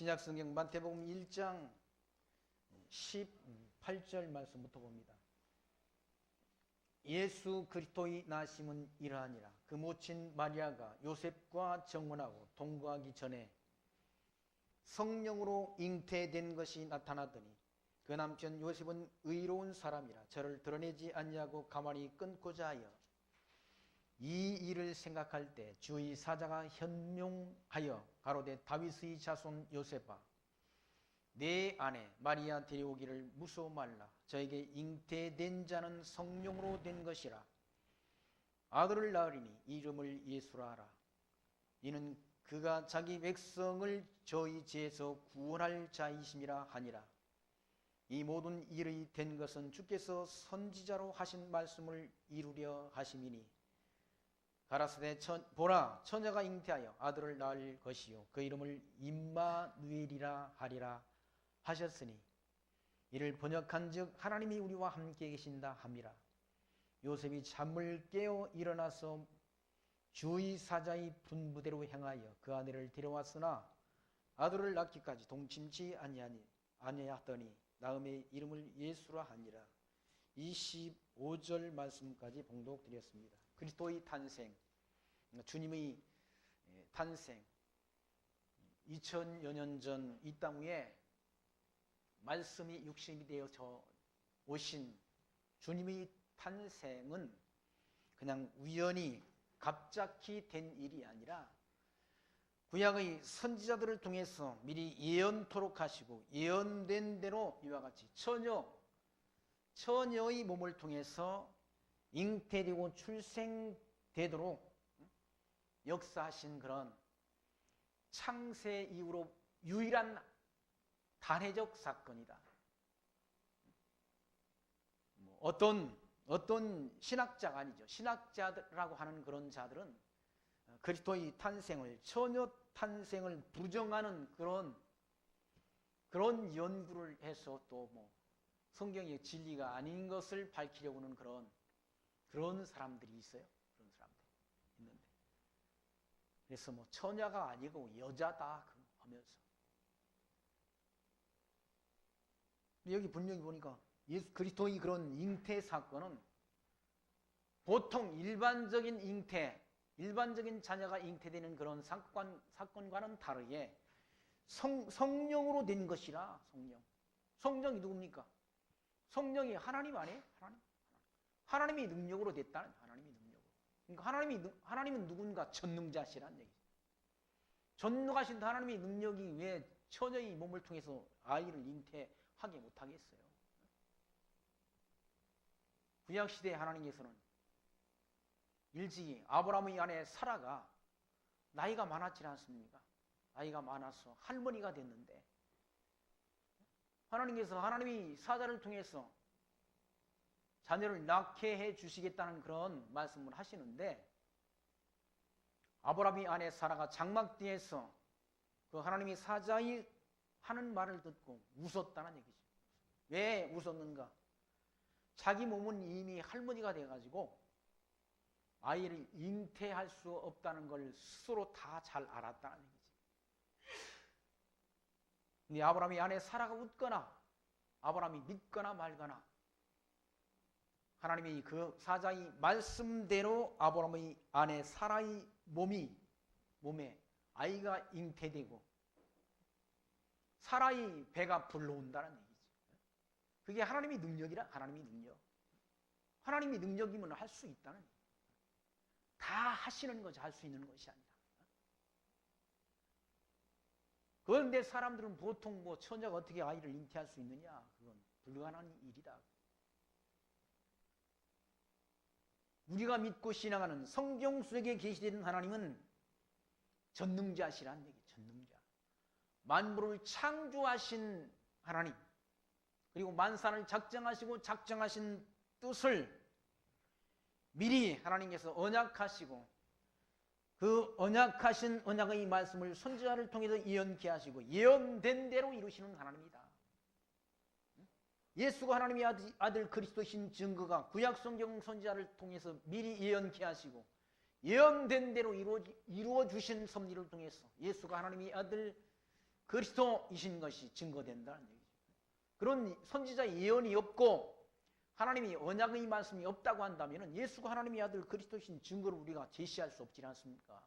신약성경 마태복음 1장 18절 말씀부터 봅니다. 예수 그리스도의 나심은 이러하니라. 그 모친 마리아가 요셉과 정혼하고 동거하기 전에 성령으로 잉태된 것이 나타나더니 그 남편 요셉은 의로운 사람이라 저를 드러내지 아니하고 가만히 끊고자 하여 이 일을 생각할 때 주의 사자가 현명하여 가로되 다윗의 자손 요셉아 내 아내 마리아 데려오기를 무서워 말라. 저에게 잉태된 자는 성령으로 된 것이라. 아들을 낳으리니 이름을 예수라 하라. 이는 그가 자기 백성을 저희 죄에서 구원할 자이심이라 하니라. 이 모든 일이 된 것은 주께서 선지자로 하신 말씀을 이루려 하심이니 가라사대 보라 처녀가 잉태하여 아들을 낳을 것이요 그 이름을 임마누엘이라 하리라 하셨으니 이를 번역한즉 하나님이 우리와 함께 계신다 함이라. 요셉이 잠을 깨어 일어나서 주의 사자의 분부대로 행하여 그 아내를 데려왔으나 아들을 낳기까지 동침치 아니하더니 낳음의 이름을 예수라 하니라. 25절 말씀까지 봉독드렸습니다. 그리스도의 탄생, 주님의 탄생, 2000여 년 전 이 땅 위에 말씀이 육신이 되어서 오신 주님의 탄생은 그냥 우연히 갑자기 된 일이 아니라 구약의 선지자들을 통해서 미리 예언토록 하시고 예언된 대로 이와 같이 처녀의 몸을 통해서 잉태되고 출생되도록 역사하신 그런 창세 이후로 유일한 단회적 사건이다. 어떤 신학자가 아니죠. 신학자라고 하는 그런 자들은 그리스도의 탄생을, 처녀 탄생을 부정하는 그런 연구를 해서 또 성경의 진리가 아닌 것을 밝히려고 하는 그런 사람들이 있어요. 그런 사람들이 있는데. 그래서 처녀가 아니고 여자다 하면서. 여기 분명히 보니까 예수 그리스도의 그런 잉태 사건은 보통 일반적인 자녀가 잉태되는 그런 사건과는 다르게 성령으로 된 것이라. 성령이 누굽니까? 성령이 하나님 아니에요? 하나님이 능력으로 됐다는 하나님이 능력으로. 그러니까 하나님은 누군가? 전능자시란 얘기죠. 전능하신 하나님의 능력이 왜 처녀의 몸을 통해서 아이를 잉태하게 못하겠어요? 구약시대 하나님께서는 일찍이 아브라함의 아내 사라가 나이가 많았지 않습니까? 나이가 많아서 할머니가 됐는데 하나님께서 하나님이 사자를 통해서 자녀를 낳게 해 주시겠다는 그런 말씀을 하시는데 아브라함의 아내 사라가 장막뒤에서 그 하나님이 사자의 하는 말을 듣고 웃었다는 얘기죠. 왜 웃었는가? 자기 몸은 이미 할머니가 돼가지고 아이를 잉태할 수 없다는 걸 스스로 다 잘 알았다는 얘기지. 근데 아브라함이 아내 사라가 웃거나 아브라함이 믿거나 말거나 하나님이 그 사자의 말씀대로 아브라함의 아내 사라의 몸에 아이가 잉태되고 사라의 배가 불러온다는 얘기죠. 그게 하나님의 능력이라. 하나님의 능력이면 할 수 있다는 얘기죠. 다 하시는 거지 할 수 있는 것이 아니라. 그런데 사람들은 보통 처녀가 어떻게 아이를 잉태할 수 있느냐? 그건 불가능한 일이다. 우리가 믿고 신앙하는 성경 속에 계시되는 하나님은 전능자시란 얘기. 전능자. 만물을 창조하신 하나님, 그리고 만사를 작정하시고 작정하신 뜻을 미리 하나님께서 언약하시고 그 언약하신 언약의 말씀을 선지자를 통해서 예언케 하시고 예언된 대로 이루시는 하나님이다. 예수가 하나님의 아들 그리스도신 증거가 구약 성경 선지자를 통해서 미리 예언케 하시고 예언된 대로 이루어 주신 섭리를 통해서 예수가 하나님의 아들 그리스도이신 것이 증거된다는 얘기죠. 그런 선지자 예언이 없고 하나님이 언약의 말씀이 없다고 한다면 예수가 하나님의 아들 그리스도이신 증거를 우리가 제시할 수 없지 않습니까?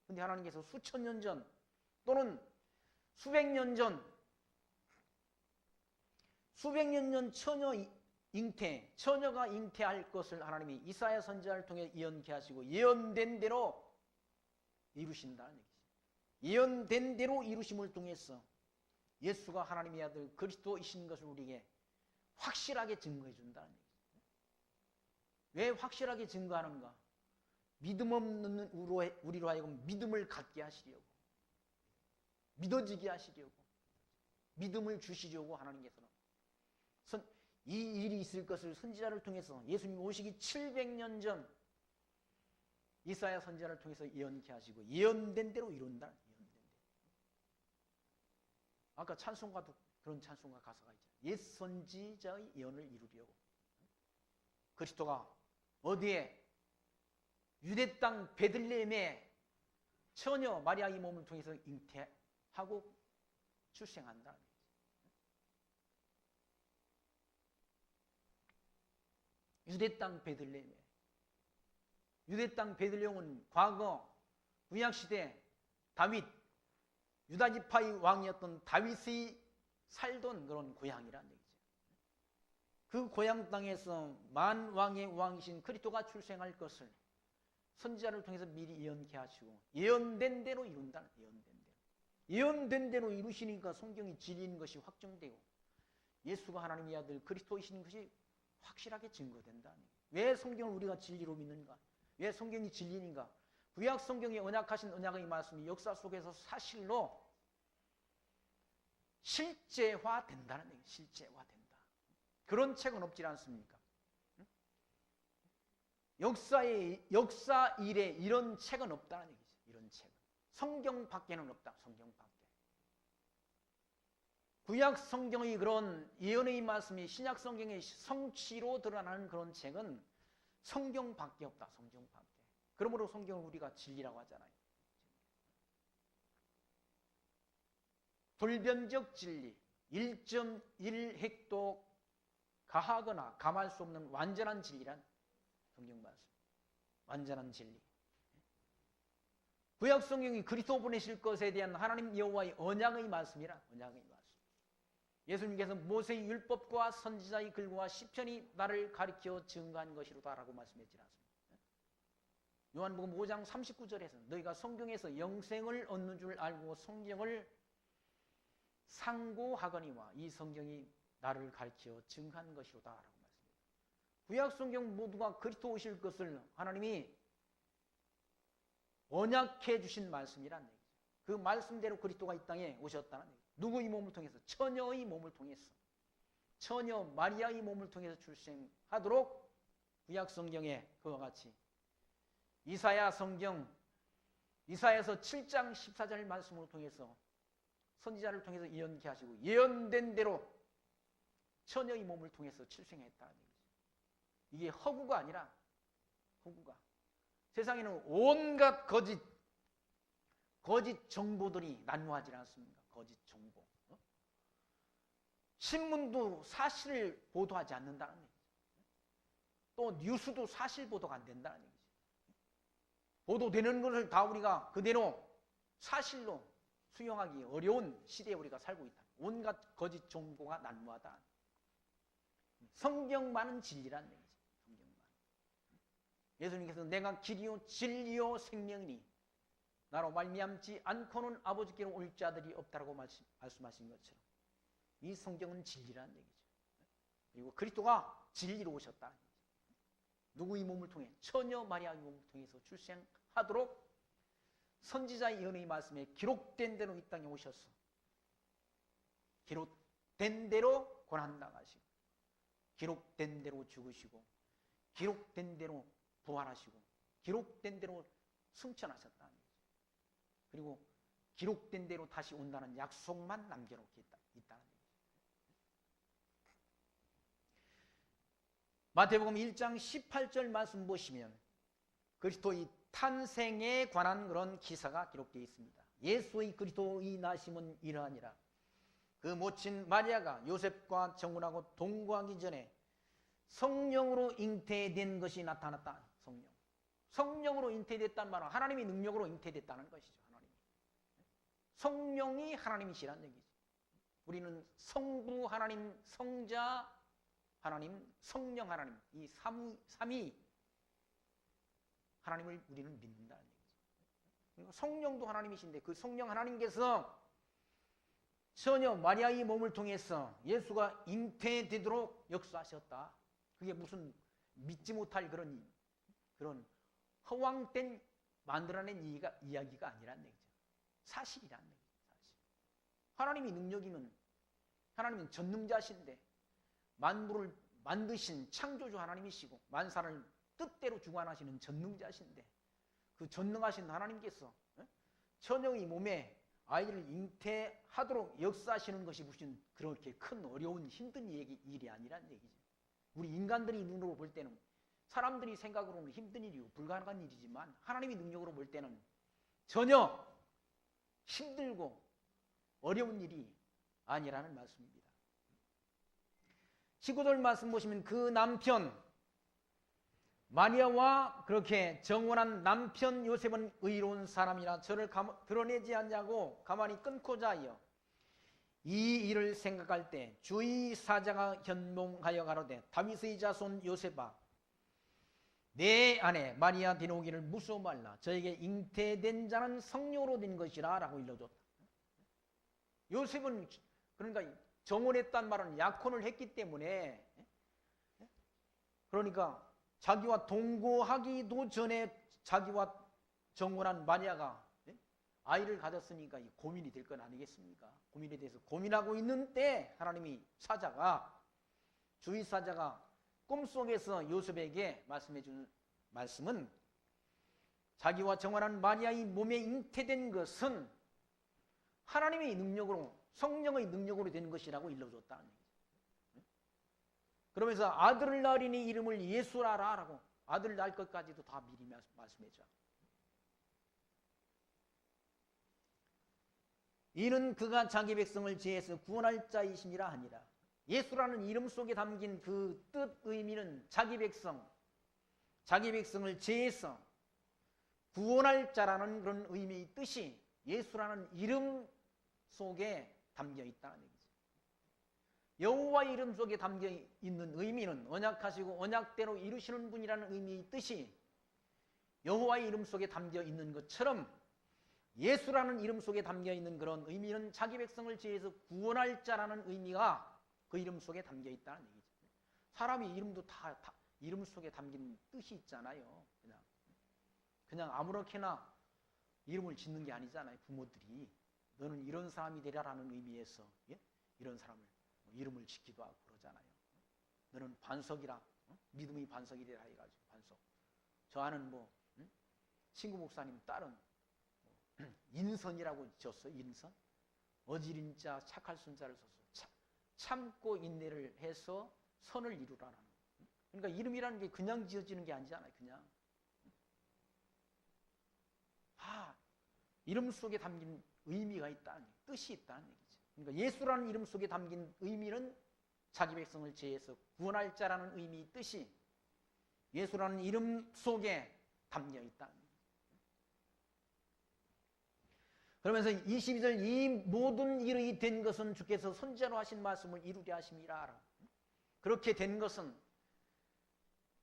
그런데 하나님께서 수천 년 전 또는 수백 년 전 처녀가 잉태할 것을 하나님이 이사야 선지자를 통해 예언케 하시고 예언된 대로 이루신다는 얘기죠. 예언된 대로 이루심을 통해서 예수가 하나님의 아들 그리스도이신 것을 우리에게 확실하게 증거해 준다는 얘기죠. 왜 확실하게 증거하는가? 믿음 없는 우리로 하여금 믿음을 갖게 하시려고, 믿어지게 하시려고, 믿음을 주시려고 하나님께서는 이 일이 있을 것을 선지자를 통해서 예수님 오시기 700년 전 이사야 선지자를 통해서 예언케 하시고 예언된 대로 이룬다. 예언된 대로. 아까 찬송가도 그런 찬송가 가사가 있죠. 옛 선지자의 예언을 이루려고. 그리스도가 어디에? 유대 땅 베들레헴의 처녀 마리아의 몸을 통해서 잉태하고 출생한다. 유대 땅 베들레헴에. 유대 땅 베들레헴은 과거 구약시대 다윗, 유다지파의 왕이었던 다윗이 살던 그런 고향이라는 얘기죠. 그 고향 땅에서 만왕의 왕이신 그리스도가 출생할 것을 선지자를 통해서 미리 예언케 하시고 예언된 대로 이룬다는, 예언된 대로. 예언된 대로 이루시니까 성경이 진리인 것이 확정되고 예수가 하나님의 아들 그리스도이신 것이 확실하게 증거된다는 얘기예요. 왜 성경을 우리가 진리로 믿는가? 왜 성경이 진리인가? 구약 성경에 언약하신 언약의 말씀이 역사 속에서 사실로 실제화된다는 얘기예요. 실제화된다. 그런 책은 없지 않습니까? 역사 일에 이런 책은 없다는 얘기죠. 이런 책은. 성경 밖에는 없다. 성경 밖에. 구약 성경의 그런 예언의 말씀이 신약 성경의 성취로 드러나는 그런 책은 성경 밖에 없다. 성경 밖에. 그러므로 성경을 우리가 진리라고 하잖아요. 불변적 진리, 1.1획도 가하거나 감할 수 없는 완전한 진리란 성경 말씀. 완전한 진리. 구약 성경이 그리스도 보내실 것에 대한 하나님 여호와의 언약의 말씀이라. 언약의 말씀. 예수님께서 모세의 율법과 선지자의 글과 시편이 나를 가르쳐 증거한 것이로다라고 말씀했지 않습니까? 요한복음 5장 39절에서 너희가 성경에서 영생을 얻는 줄 알고 성경을 상고하거니와 이 성경이 나를 가르쳐 증거한 것이로다라고 말씀합니다. 구약 성경 모두가 그리스도 오실 것을 하나님이 언약해 주신 말씀이란 얘기죠. 그 말씀대로 그리스도가 이 땅에 오셨다는 얘기죠. 누구의 몸을 통해서? 처녀의 몸을 통해서. 처녀 마리아의 몸을 통해서 출생하도록 구약 성경에 그와 같이 이사야 성경 이사야서 7장 14절 말씀을 통해서 선지자를 통해서 예언케 하시고 예언된 대로 처녀의 몸을 통해서 출생했다는 얘기죠. 이게 허구가 아니라 허구가. 세상에는 온갖 거짓 정보들이 난무하지 않습니까? 거짓 정보. 신문도 사실을 보도하지 않는다는 얘기죠. 또 뉴스도 사실 보도가 안 된다는 얘기죠. 보도되는 것을 다 우리가 그대로 사실로 수용하기 어려운 시대에 우리가 살고 있다. 온갖 거짓 정보가 난무하다. 성경만은 진리라는 얘기죠. 성경만. 예수님께서 내가 길이요 진리요 생명이니 나로 말미암지 않고는 아버지께로 올 자들이 없다라고 말씀하신 것처럼 이 성경은 진리라는 얘기죠. 그리고 그리스도가 진리로 오셨다는 얘기죠. 누구의 몸을 통해? 처녀 마리아의 몸을 통해서 출생하도록 선지자의 예언의 말씀에 기록된 대로 이 땅에 오셔서 기록된 대로 고난당하시고 기록된 대로 죽으시고 기록된 대로 부활하시고 기록된 대로 승천하셨다는 얘기죠. 그리고 기록된 대로 다시 온다는 약속만 남겨놓고 있다는 얘기죠. 마태복음 1장 18절 말씀 보시면 그리스도의 탄생에 관한 그런 기사가 기록되어 있습니다. 예수의 그리스도의 나심은 이러하니라. 그 모친 마리아가 요셉과 정혼하고 동거하기 전에 성령으로 잉태된 것이 나타났다. 성령으로 잉태됐다는 말은 하나님의 능력으로 잉태됐다는 것이죠. 성령이 하나님이시란 얘기죠. 우리는 성부 하나님, 성자 하나님, 성령 하나님, 이 삼위 하나님을 우리는 믿는다는 얘기죠. 성령도 하나님이신데 그 성령 하나님께서 처녀 마리아의 몸을 통해서 예수가 잉태되도록 역사하셨다. 그게 무슨 믿지 못할 그런 허황된 만들어낸 이야기가 아니란 얘기죠. 사실이란 얘기죠. 사실. 하나님이 능력이면 하나님은 전능자신데 만물을 만드신 창조주 하나님이시고 만사를 뜻대로 주관하시는 전능자신데 그 전능하신 하나님께서 처녀의 몸에 아이를 잉태하도록 역사하시는 것이 무슨 그렇게 큰 어려운 힘든 일이 아니란 얘기죠. 우리 인간들이 눈으로 볼 때는 사람들이 생각으로는 힘든 일이고 불가능한 일이지만 하나님의 능력으로 볼 때는 전혀 힘들고 어려운 일이 아니라는 말씀입니다. 19절 말씀 보시면 그 남편 마리아와 그렇게 정혼한 남편 요셉은 의로운 사람이라 저를 드러내지 않냐고 가만히 끊고자 하여 이 일을 생각할 때 주의 사자가 현몽하여 가로되 다윗의 자손 요셉아 내 아내 마리아 데려오기를 무서워 말라. 저에게 잉태된 자는 성령으로 된 것이라 라고 일러줬다. 요셉은 그러니까 정혼했단 말은 약혼을 했기 때문에 그러니까 자기와 동거하기도 전에 자기와 정혼한 마리아가 아이를 가졌으니까 고민이 될 건 아니겠습니까? 고민에 대해서 고민하고 있는 때 하나님이 주의 사자가 꿈속에서 요셉에게 말씀해 준 말씀은 자기와 정혼한 마리아의 몸에 잉태된 것은 하나님의 능력으로 성령의 능력으로 된 것이라고 일러줬다는 얘기죠. 그러면서 아들을 낳으리니 이름을 예수라라 라고 아들 낳을 것까지도 다 미리 말씀해 줘. 이는 그가 자기 백성을 죄에서 구원할 자이심이라 하니라. 예수라는 이름 속에 담긴 그 뜻 의미는 자기 백성을 죄에서 구원할 자라는 그런 의미의 뜻이 예수라는 이름 속에 담겨 있다는 얘기죠. 여호와의 이름 속에 담겨 있는 의미는 언약하시고 언약대로 이루시는 분이라는 의미의 뜻이 여호와의 이름 속에 담겨 있는 것처럼 예수라는 이름 속에 담겨 있는 그런 의미는 자기 백성을 죄에서 구원할 자라는 의미가 그 이름 속에 담겨 있다는 얘기죠. 사람이 이름도 다 이름 속에 담긴 뜻이 있잖아요. 그냥 아무렇게나 이름을 짓는 게 아니잖아요. 부모들이 너는 이런 사람이 되라라는 의미에서 이런 사람을 이름을 짓기도 하고 그러잖아요. 너는 반석이라 믿음의 반석이라 해가지고 반석. 저 아는 친구 목사님 딸은 인선이라고 지었어요. 인선. 어지린 자 착할 순자를 써서 참고 인내를 해서 선을 이루라는. 그러니까 이름이라는 게 그냥 지어지는 게 아니잖아요. 그냥. 이름 속에 담긴 의미가 있다는 얘기, 뜻이 있다는 얘기죠. 그러니까 예수라는 이름 속에 담긴 의미는 자기 백성을 죄에서 구원할 자라는 의미의 뜻이 예수라는 이름 속에 담겨 있다는 얘기죠. 그러면서 22절 이 모든 일이 된 것은 주께서 선지자로 하신 말씀을 이루려 하심이라. 그렇게 된 것은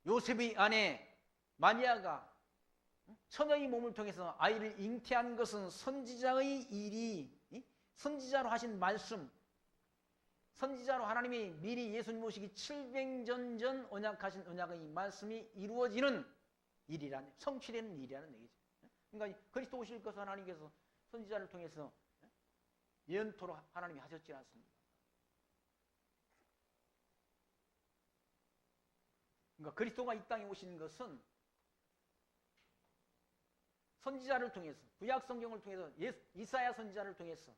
요셉의 아내 마리아가 처녀의 몸을 통해서 아이를 잉태한 것은 선지자의 일이 선지자로 하신 말씀 선지자로 하나님이 미리 예수님 오시기 700년 전 언약하신 언약의 말씀이 이루어지는 일이라는 성취되는 일이라는 얘기죠. 그러니까 그리스도 오실 것을 하나님께서 선지자를 통해서 예언토로 하나님이 하셨지 않습니까? 그러니까 그리스도가 이 땅에 오신 것은 선지자를 통해서 구약 성경을 통해서 이사야 선지자를 통해서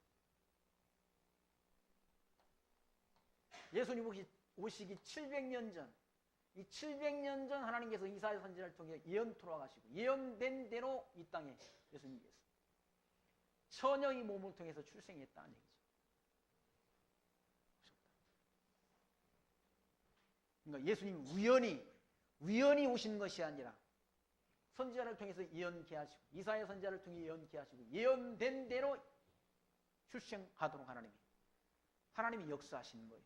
예수님 오시기 700년 전 이 700년 전 하나님께서 이사야 선지자를 통해 예언토로 하시고 예언된 대로 이 땅에 예수님께서 처녀의 몸을 통해서 출생했다는 얘기죠. 그러니까 예수님 우연히 오신 것이 아니라 선지자를 통해서 예언케 하시고 이사야 선지자를 통해 예언케 하시고 예언된 대로 출생하도록 하나님이 역사하시는 거예요.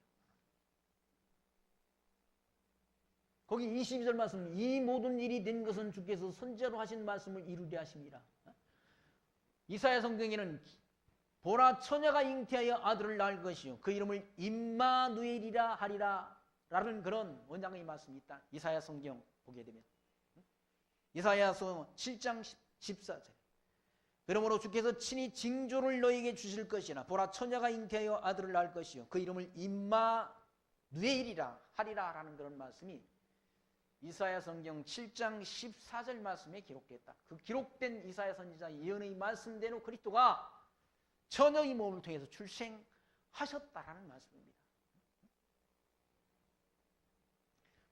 거기 22절 말씀, 이 모든 일이 된 것은 주께서 선지자로 하신 말씀을 이루려 하십니다. 이사야 성경에는 보라 처녀가 잉태하여 아들을 낳을 것이요 그 이름을 임마누엘이라 하리라 라는 그런 원장의 말씀이 있다. 이사야 성경 보게 되면 이사야서 7장 14절 그러므로 주께서 친히 징조를 너에게 주실 것이나 보라 처녀가 잉태하여 아들을 낳을 것이요 그 이름을 임마누엘이라 하리라 라는 그런 말씀이 이사야 성경 7장 14절 말씀에 기록됐다. 그 기록된 이사야 선지자의 예언의 말씀대로 그리스도가 처녀의 몸을 통해서 출생하셨다라는 말씀입니다.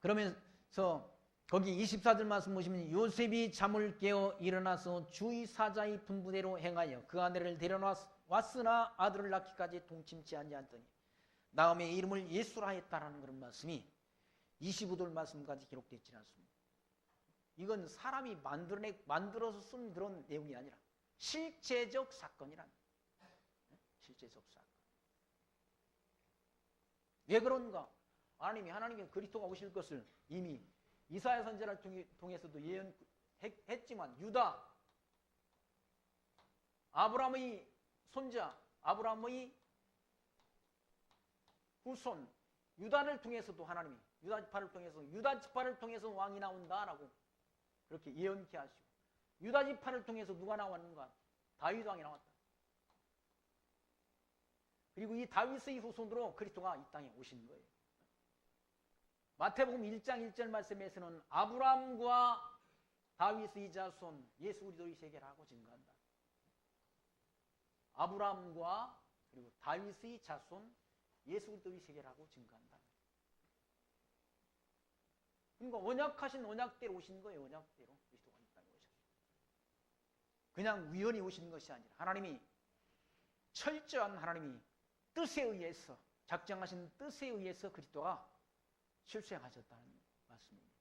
그러면서 거기 24절 말씀 보시면 요셉이 잠을 깨어 일어나서 주의 사자의 분부대로 행하여 그 아내를 데려왔으나 아들을 낳기까지 동침치 아니하더니 다음에 이름을 예수라 했다라는 그런 말씀이 25절 말씀까지 기록되어 있지 않습니다. 이건 사람이 만들어서 쓴 그런 내용이 아니라 실제적 사건이란 실제적 사건. 왜 그런가? 하나님이 그리스도가 오실 것을 이미 이사야 선지자를 통해서도 예언했지만 유다, 아브라함의 손자, 아브라함의 후손 유다를 통해서도 하나님이 유다 지파를 통해서 왕이 나온다라고 그렇게 예언케 하시고 유다 지파를 통해서 누가 나왔는가? 다윗 왕이 나왔다. 그리고 이 다윗의 후손으로 그리스도가 이 땅에 오신 거예요. 마태복음 1장 1절 말씀에서는 아브라함과 다윗의 자손 예수 그리스도의 세계라고 증거한다. 아브라함과 그리고 다윗의 자손 예수 그리스도의 세계라고 증거한다. 그러니까 언약하신 언약대로 오신 거예요. 언약대로 그리스도가 이 땅에 오셨어요. 그냥 우연히 오신 것이 아니라 하나님이 철저한 하나님이 뜻에 의해서 작정하신 뜻에 의해서 그리스도가 출생하셨다는 말씀입니다.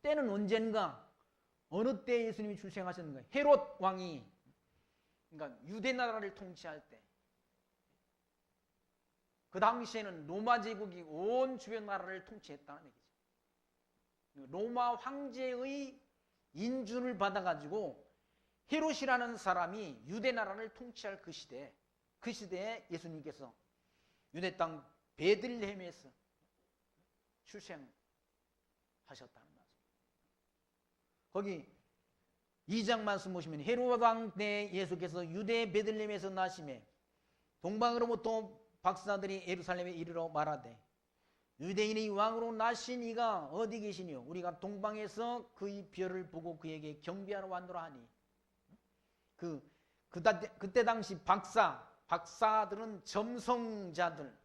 때는 언젠가 어느 때 예수님이 출생하셨는가? 헤롯 왕이 그러니까 유대 나라를 통치할 때 그 당시에는 로마 제국이 온 주변 나라를 통치했다는 얘기죠. 로마 황제의 인준을 받아가지고 헤롯이라는 사람이 유대 나라를 통치할 그 시대에 예수님께서 유대 땅 베들레헴에서 출생하셨다는 말씀. 거기 2장 말씀 보시면 헤롯 왕 때 예수께서 유대 베들레헴에서 나심에 동방으로부터 박사들이 예루살렘에 이르러 말하되 유대인의 왕으로 나신 이가 어디 계시니요? 우리가 동방에서 그의 별을 보고 그에게 경배하러 왔노라 하니 그때 당시 박사들은 점성자들은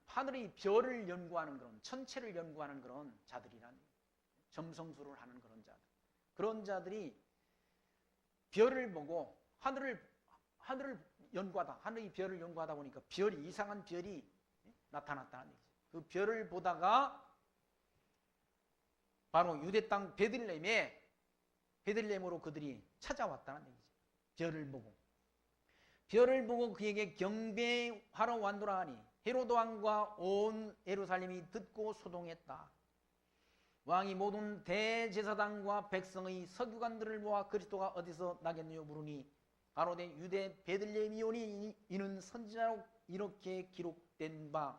하늘의 별을 연구하는 그런 천체를 연구하는 그런 자들이란 점성술을 하는 그런 자들이 별을 보고 하늘의 별을 연구하다 보니까 이상한 별이 나타났다는 얘기죠. 그 별을 보다가 바로 유대 땅 베들레헴으로 그들이 찾아왔다는 얘기죠. 별을 보고 그에게 경배하러 왔노라 하니 헤로드 왕과 온 예루살렘이 듣고 소동했다. 왕이 모든 대제사장과 백성의 서기관들을 모아 그리스도가 어디서 나겠느냐 물으니 가로되 유대 베들레헴이오니 이는 선지자로 이렇게 기록된 바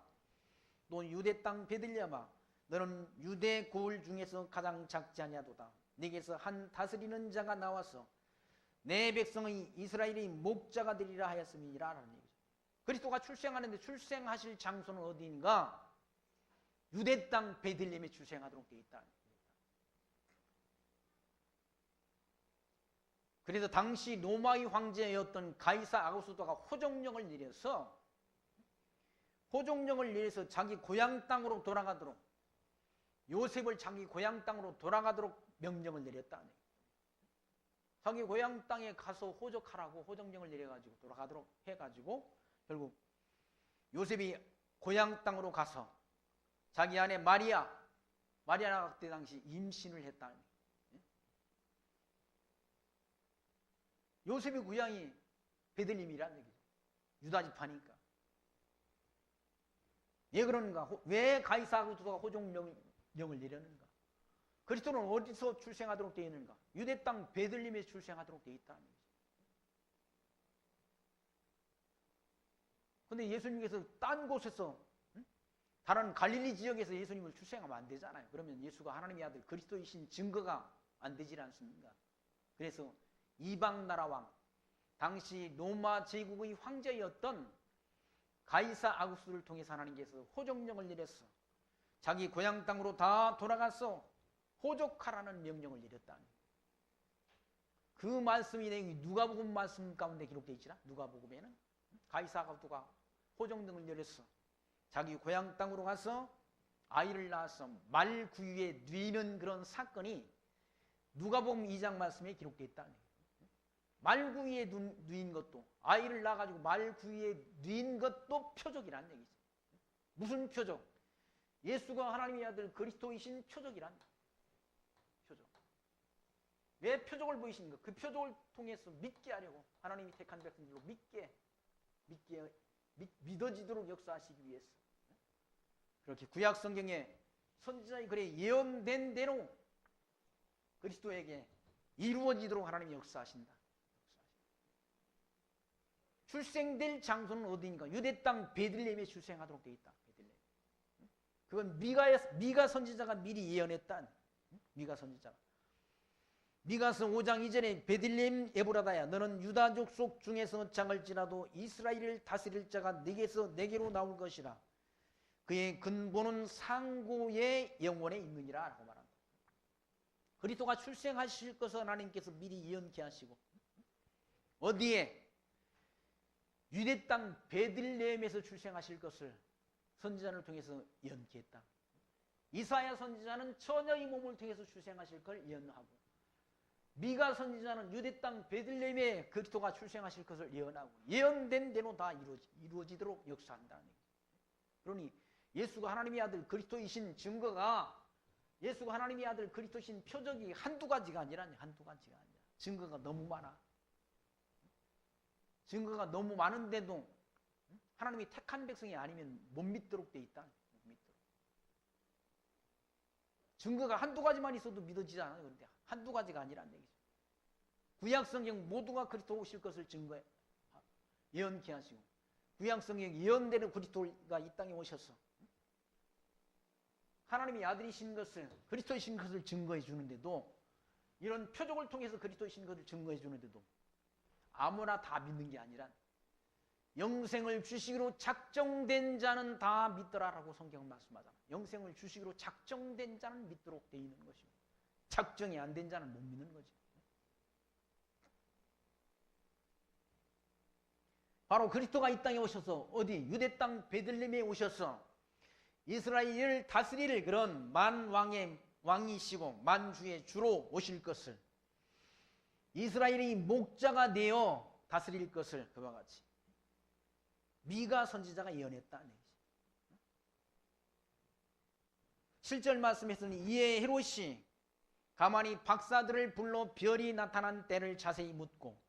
또 유대 땅 베들레헴아 너는 유대 고을 중에서 가장 작지 아니하도다. 네게서 한 다스리는 자가 나와서 내 백성의 이스라엘의 목자가 되리라 하였음이라 라는 얘기죠. 그리스도가 출생하는데 출생하실 장소는 어디인가? 유대 땅 베들레헴에 출생하도록 되어 있다. 그래서 당시 로마의 황제였던 가이사 아구스토가 호종령을 내려서 자기 고향 땅으로 돌아가도록 요셉을 자기 고향 땅으로 돌아가도록 명령을 내렸다. 자기 고향 땅에 가서 호적하라고 호적령을 내려가지고 돌아가도록 해가지고 결국 요셉이 고향 땅으로 가서 자기 아내 마리아가 그때 당시 임신을 했다. 요셉의 고향이 베들레헴이라는 얘기죠. 유다 지파니까. 왜 그러는가? 왜 가이사 아구스가 호종령을 내렸는가? 그리스도는 어디서 출생하도록 되어 있는가? 유대 땅 베들레헴에 출생하도록 되어 있다는 거죠. 그런데 예수님께서 딴 곳에서 다른 갈릴리 지역에서 예수님을 출생하면 안 되잖아요. 그러면 예수가 하나님의 아들 그리스도이신 증거가 안 되질 않습니까? 그래서 이방 나라 왕, 당시 로마 제국의 황제였던 가이사 아구스를 통해서 하나님께서 호적령을 내렸어. 자기 고향 땅으로 다 돌아가서 호적하라는 명령을 내렸다는 그 말씀이 내용이 누가복음 말씀 가운데 기록되어 있지라. 누가복음에는 가이사 아구스가 호적령을 내렸어. 자기 고향 땅으로 가서 아이를 낳아서 말구유에 뉘는 그런 사건이 누가복음 2장 말씀에 기록되어 있다는 거예요. 말구유에 뉘인 것도, 아이를 낳아가지고 말구유에 뉘인 것도 표적이라는 얘기죠. 무슨 표적? 예수가 하나님의 아들 그리스도이신 표적이란 표적. 왜 표적을 보이시는가? 그 표적을 통해서 믿게 하려고, 하나님이 택한 백성들로 믿어지도록 역사하시기 위해서. 그렇게 구약 성경에 선지자의 글에 예언된 대로 그리스도에게 이루어지도록 하나님이 역사하신다. 출생될 장소는 어디인가? 유대 땅 베들레헴에 출생하도록 되어 있다. 베들레헴. 그건 미가 선지자가 미리 예언했다. 미가 선지자가. 미가서 5장 2절에 베들레헴 에브라다야 너는 유다 족속 중에서 작을지라도 이스라엘을 다스릴 자가 내게로 나올 것이라. 그의 근본은 상고의 영원에 있느니라 라고 말합니다. 그리스도가 출생하실 것을 하나님께서 미리 예언케 하시고 어디에? 유대 땅 베들레헴에서 출생하실 것을 선지자를 통해서 예언케 했다. 이사야 선지자는 처녀의 몸을 통해서 출생하실 걸 예언하고 미가 선지자는 유대 땅 베들레헴에 그리스도가 출생하실 것을 예언하고 예언된 대로 다 이루어지도록 역사한다는 얘기죠. 그러니 예수가 하나님의 아들 그리스도이신 증거가 예수가 하나님의 아들 그리스도이신 표적이 한두 가지가 아니라 증거가 너무 많아. 증거가 너무 많은데도 하나님이 택한 백성이 아니면 못 믿도록 돼 있다. 못 믿도록. 증거가 한두 가지만 있어도 믿어지지 않아요. 그런데 한두 가지가 아니란 얘기죠. 구약성경 모두가 그리스도 오실 것을 증거해 예언케 하시고 구약성경 예언대로 그리스도가 이 땅에 오셔서 하나님의 아들이신 것을 그리스도이신 것을 증거해 주는데도 이런 표적을 통해서 그리스도이신 것을 증거해 주는데도 아무나 다 믿는 게 아니라 영생을 주시기로 작정된 자는 다 믿더라라고 성경은 말씀하잖아. 영생을 주시기로 작정된 자는 믿도록 돼 있는 것이고 작정이 안 된 자는 못 믿는 거지. 바로 그리스도가 이 땅에 오셔서 어디 유대 땅 베들레헴에 오셔서 이스라엘을 다스릴 그런 만왕의 왕이시고 만주의 주로 오실 것을 이스라엘이 목자가 되어 다스릴 것을 그와 같이 미가 선지자가 예언했다는 얘기죠. 7절 말씀에서는 이에 헤롯이 가만히 박사들을 불러 별이 나타난 때를 자세히 묻고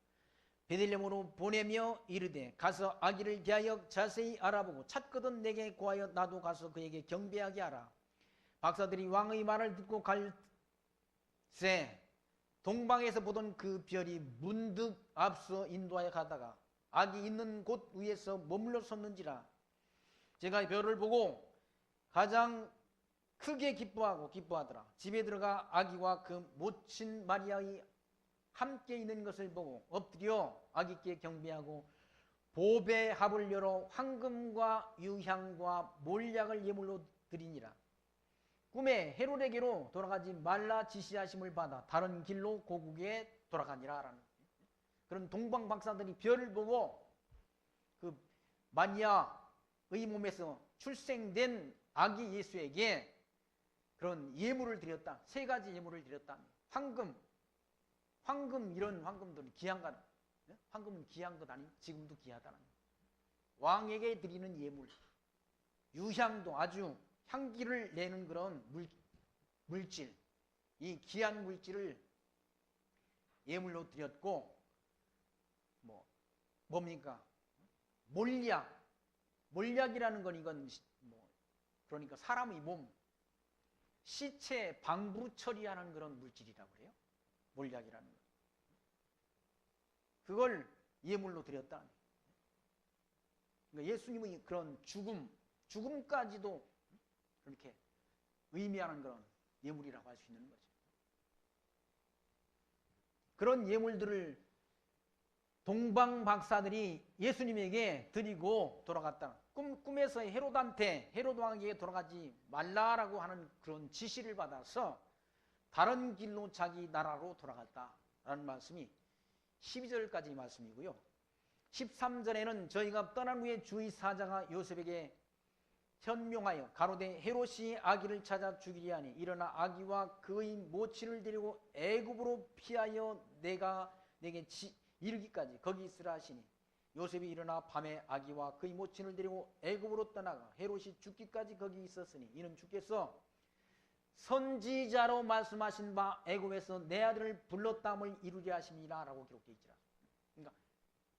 베들레헴으로 보내며 이르되 가서 아기를 대하여 자세히 알아보고 찾거든 내게 구하여 나도 가서 그에게 경배하게 하라. 박사들이 왕의 말을 듣고 갈새 동방에서 보던 그 별이 문득 앞서 인도하여 가다가 아기 있는 곳 위에서 머물러 섰는지라. 제가 별을 보고 가장 크게 기뻐하더라. 집에 들어가 아기와 그 모친 마리아의 함께 있는 것을 보고 엎드려 아기께 경배하고 보배 합을 열어 황금과 유향과 몰약을 예물로 드리니라. 꿈에 헤롯에게로 돌아가지 말라 지시하심을 받아 다른 길로 고국에 돌아가니라 라는 그런 동방 박사들이 별을 보고 그 마리아의 몸에서 출생된 아기 예수에게 그런 예물을 드렸다. 세 가지 예물을 드렸다. 황금, 황금, 이런 황금들은 귀한 것, 황금은 귀한 것 아니? 지금도 귀하다는 거예요. 왕에게 드리는 예물, 유향도 아주 향기를 내는 그런 물질, 이 귀한 물질을 예물로 드렸고, 뭡니까? 몰약이라는 건 이건 그러니까 사람의 몸, 시체 방부 처리하는 그런 물질이라고 그래요. 몰약이라는 거. 그걸 예물로 드렸다. 그러니까 예수님의 그런 죽음까지도 그렇게 의미하는 그런 예물이라고 할 수 있는 거죠. 그런 예물들을 동방 박사들이 예수님에게 드리고 돌아갔다. 꿈에서 헤롯 왕에게 돌아가지 말라라고 하는 그런 지시를 받아서 다른 길로 자기 나라로 돌아갔다라는 말씀이 12절까지 말씀이고요. 13절에는 저희가 떠난 후에 주의 사자가 요셉에게 현명하여 가로되 헤롯이 아기를 찾아 죽이려 하니 일어나 아기와 그의 모친을 데리고 애굽으로 피하여 내가 내게 이르기까지 거기 있으라 하시니 요셉이 일어나 밤에 아기와 그의 모친을 데리고 애굽으로 떠나가 헤롯이 죽기까지 거기 있었으니 이는 주께서 선지자로 말씀하신 바 애굽에서 내 아들을 불렀다함을 이루려 하심이라 라고 기록되어 있지라. 그러니까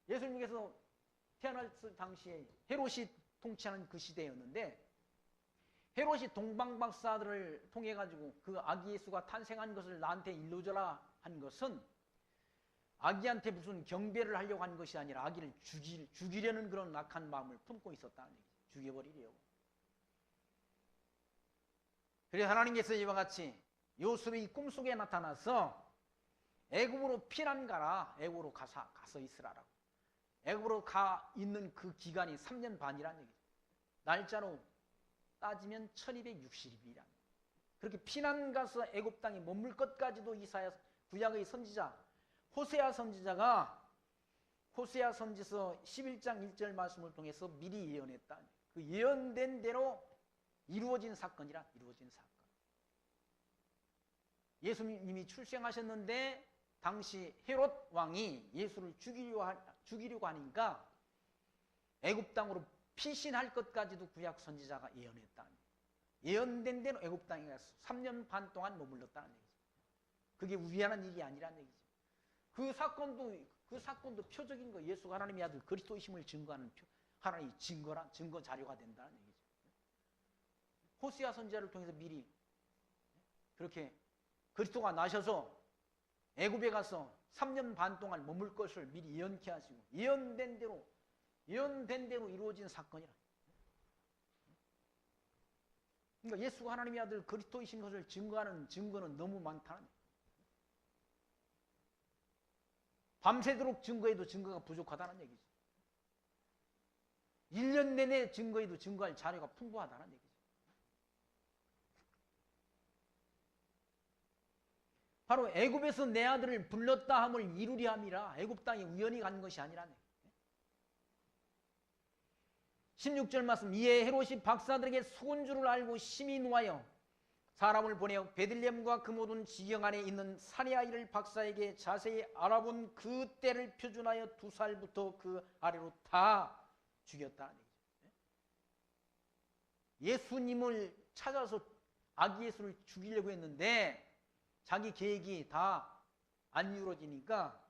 예수님께서 태어났을 당시에 헤롯이 통치하는 그 시대였는데 헤롯이 동방박사들을 통해 가지고 그 아기 예수가 탄생한 것을 나한테 일러줘라 한 것은 아기한테 무슨 경배를 하려고 한 것이 아니라 아기를 죽이려는 그런 악한 마음을 품고 있었다는 얘기죠. 죽여버리려고. 그래서 하나님께서 이와 같이 요셉이 꿈속에 나타나서 애굽으로 피난 가라. 애굽으로 가서 있으라라고. 애굽으로 가 있는 그 기간이 3년 반이라는 얘기죠. 날짜로 따지면 1260일이라는. 그렇게 피난 가서 애굽 땅에 머물 것까지도 이사야 구약의 선지자 호세아 선지자가 호세아 선지서 11장 1절 말씀을 통해서 미리 예언했다. 그 예언된 대로 이루어진 사건이라. 이루어진 사건. 예수님이 출생하셨는데 당시 헤롯 왕이 예수를 죽이려고 하니까 애굽 땅으로 피신할 것까지도 구약 선지자가 예언했다. 예언된 대로 애굽 땅에 가서 3년 반 동안 머물렀다는 얘기죠. 그게 우연한 일이 아니라는 얘기죠. 그 사건도 표적인 거. 예수가 하나님의 아들 그리스도이심을 증거하는 하나의 증거 자료가 된다는 얘기죠. 호세아 선지자를 통해서 미리 그렇게 그리스도가 나셔서 애굽에 가서 3년 반 동안 머물 것을 미리 예언케 하시고 예언된 대로 이루어진 사건이라. 그러니까 예수가 하나님의 아들 그리스도이신 것을 증거하는 증거는 너무 많다는 거예요. 밤새도록 증거해도 증거가 부족하다는 얘기죠. 1년 내내 증거해도 증거할 자료가 풍부하다는 얘기죠. 바로 애굽에서 내 아들을 불렀다 함을 이루려 함이라. 애굽 땅에 우연히 간 것이 아니라네. 16절 말씀. 이에 헤롯이 박사들에게 속은 줄을 알고 심히 노하여 사람을 보내어 베들레헴과 그 모든 지경 안에 있는 사내 아이를 박사에게 자세히 알아본 그 때를 표준하여 2살부터 그 아래로 다 죽였다는 얘기죠. 예수님을 찾아서 아기 예수를 죽이려고 했는데 자기 계획이 다 안 이루어지니까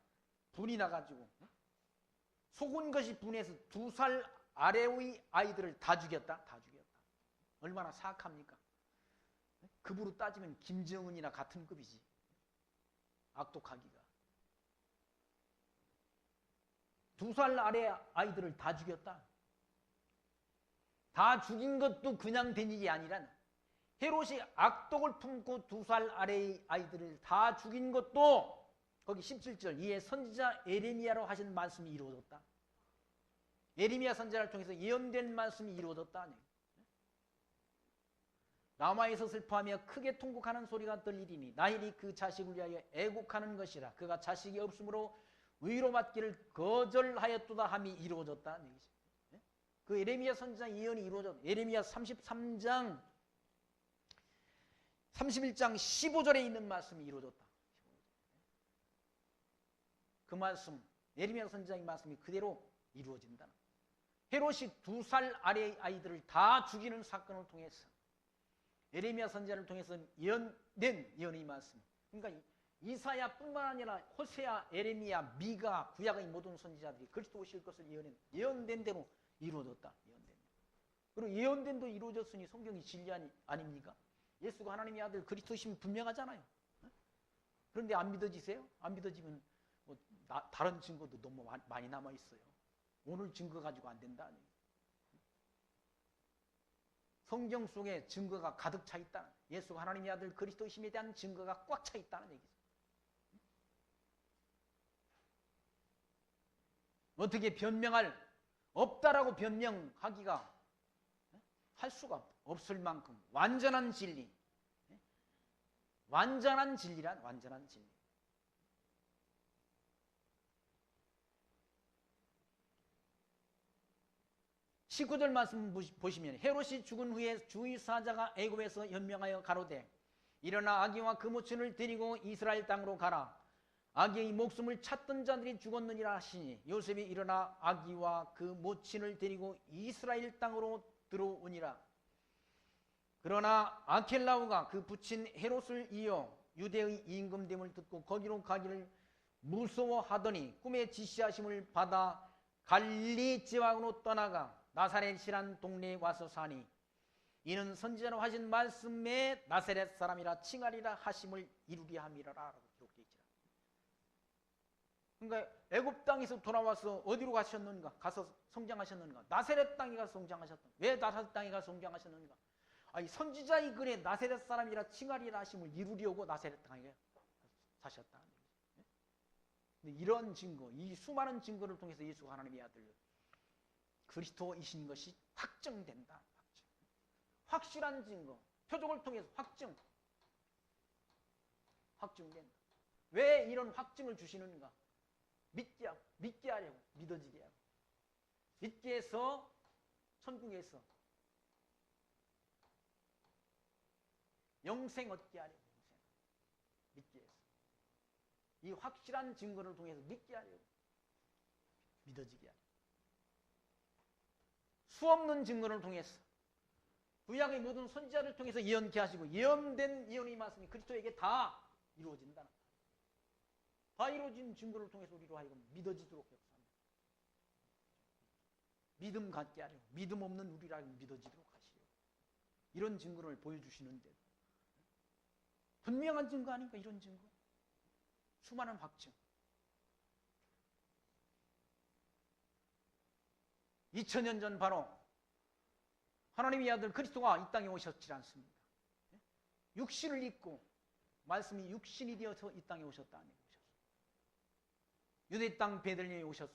분이 나가지고 속은 것이 분해서 2살 아래의 아이들을 다 죽였다. 다 죽였다. 얼마나 사악합니까? 급으로 따지면 김정은이나 같은 급이지. 악독하기가. 2살 아래 아이들을 다 죽였다. 다 죽인 것도 그냥 된 일이 아니라 헤롯이 악독을 품고 2살 아래의 아이들을 다 죽인 것도 거기 17절 이에 선지자 에레미야로 하신 말씀이 이루어졌다. 에레미야 선지자를 통해서 예언된 말씀이 이루어졌다. 라마에서 슬퍼하며 크게 통곡하는 소리가 들리리니 라헬이 그 자식을 위하여 애곡하는 것이라. 그가 자식이 없으므로 위로받기를 거절하였도다 함이 이루어졌다는 얘기죠. 그 에레미야 선지자 예언이 이루어졌다. 에레미야 33장 31장 15절에 있는 말씀이 이루어졌다. 그 말씀, 예레미야 선지자의 말씀이 그대로 이루어진다. 헤롯이 2살 아래의 아이들을 다 죽이는 사건을 통해서 예레미야 선지자를 통해서 예언된 예언의 말씀. 그러니까 이사야뿐만 아니라 호세아, 예레미야, 미가, 구약의 모든 선지자들이 그리스도 오실 것을 예언된 대로 이루어졌다. 예언된 대로. 그리고 예언된 대로 이루어졌으니 성경이 진리 아닙니까? 예수가 하나님의 아들 그리스도심이 분명하잖아요. 그런데 안 믿어지세요? 안 믿어지면 뭐 다른 증거도 너무 많이 남아 있어요. 오늘 증거 가지고 안 된다. 성경 속에 증거가 가득 차 있다. 예수가 하나님의 아들 그리스도심에 대한 증거가 꽉 차 있다는 얘기죠. 어떻게 없다라고 변명하기가 할 수가 없을 만큼 완전한 진리, 완전한 진리란 완전한 진리. (19절) 말씀 보시면 헤롯이 죽은 후에 주의 사자가 애굽에서 연명하여 가로되 일어나 아기와 그 모친을 데리고 이스라엘 땅으로 가라. 아기의 목숨을 찾던 자들이 죽었느니라 하시니 요셉이 일어나 아기와 그 모친을 데리고 이스라엘 땅으로 들어오니라. 그러나 아켈라오가 그 부친 헤롯을 이어 유대의 임금됨을 듣고 거기로 가기를 무서워하더니 꿈에 지시하심을 받아 갈릴리 지방으로 떠나가 나사렛이란 동네에 와서 사니 이는 선지자로 하신 말씀에 나사렛 사람이라 칭하리라 하심을 이루리 함이라라고 기록되어 있지라. 그러니까 애굽 땅에서 돌아와서 어디로 가셨는가? 가서 성장하셨는가? 나사렛 땅에 가서 성장하셨다. 왜 나사렛 땅에 가서 성장하셨는가? 아니 선지자의 글에 나사렛 사람이라 칭하리라 하심을 이루려고 나사렛 땅에 사셨다. 근데 이런 증거, 이 수많은 증거를 통해서 예수가 하나님의 아들 그리스도이신 것이 확정된다. 확실한 증거, 표적을 통해서 확증된다. 왜 이런 확증을 주시는가? 믿게 하려고, 믿어지게 하고, 믿게 해서 천국에서 영생 얻게 하려고, 믿게 해서 이 확실한 증거를 통해서 믿게 하려고, 믿어지게 하려고. 수없는 증거를 통해서 구약의 모든 선지자를 통해서 예언케 하시고 예언된 예언의 말씀이 그리스도에게 다 이루어진다. 다 이루어진 증거를 통해서 우리로 하여금 믿어지도록 역사합니다. 믿음 갖게 하려고, 믿음 없는 우리라 믿어지도록 하시려고 이런 증거를 보여주시는데 분명한 증거 아닙니까? 이런 증거, 수많은 확증. 2000년 전 바로 하나님의 아들 그리스도가 이 땅에 오셨지 않습니까? 육신을 입고 말씀이 육신이 되어서 이 땅에 오셨다. 유대 땅 베들레헴에 오셔서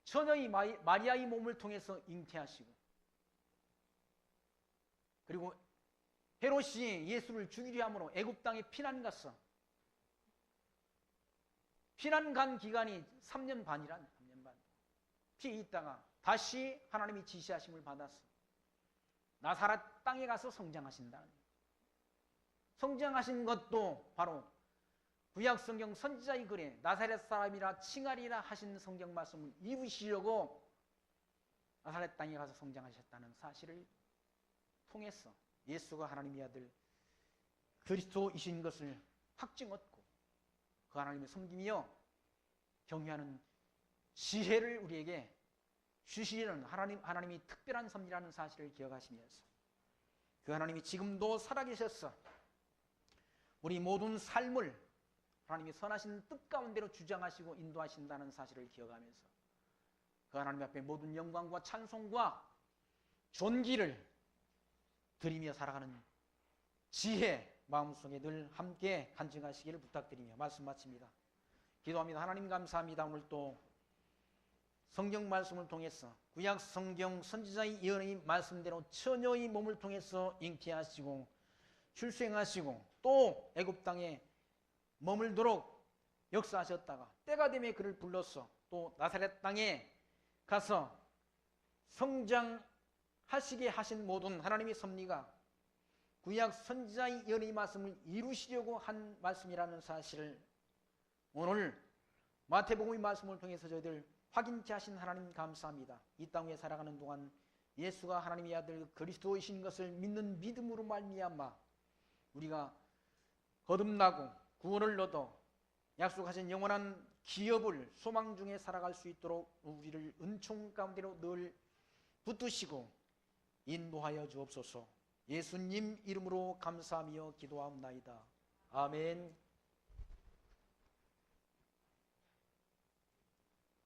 처녀의 마리아의 몸을 통해서 잉태하시고 그리고 헤롯이 예수를 죽이려 함으로 애굽 땅에 피난 갔어. 피난 간 기간이 3년 반이란 3년 반. 피해 있다가 다시 하나님이 지시하심을 받았어. 나사렛 땅에 가서 성장하신다는 거예요. 성장하신 것도 바로 구약 성경 선지자의 글에 나사렛 사람이라 칭하리라 하신 성경 말씀을 이루시려고 나사렛 땅에 가서 성장하셨다는 사실을 통해서 예수가 하나님의 아들 그리스도이신 것을 확증 얻고 그 하나님의 섬김이여 경외하는 지혜를 우리에게 주시는 하나님이 특별한 섭리라는 사실을 기억하시면서 그 하나님이 지금도 살아계셔서 우리 모든 삶을 하나님이 선하신 뜻 가운데로 주장하시고 인도하신다는 사실을 기억하면서 그 하나님 앞에 모든 영광과 찬송과 존귀를 드리며 살아가는 지혜 마음속에 늘 함께 간증하시기를 부탁드리며 말씀 마칩니다. 기도합니다. 하나님 감사합니다. 오늘 또 성경 말씀을 통해서 구약 성경 선지자의 예언의 말씀대로 처녀의 몸을 통해서 잉태하시고 출생하시고 또 애굽 땅에 머물도록 역사하셨다가 때가 되매 그를 불러서 또 나사렛 땅에 가서 성장하시게 하신 모든 하나님의 섭리가 구약 선지자의 예언의 말씀을 이루시려고 한 말씀이라는 사실을 오늘 마태복음의 말씀을 통해서 저희들 확인케 하신 하나님 감사합니다. 이 땅에 살아가는 동안 예수가 하나님의 아들 그리스도이신 것을 믿는 믿음으로 말미암아 우리가 거듭나고 구원을 얻어 약속하신 영원한 기업을 소망 중에 살아갈 수 있도록 우리를 은총 가운데로 늘 붙드시고 인도하여 주옵소서. 예수님 이름으로 감사하며 기도하옵나이다. 아멘.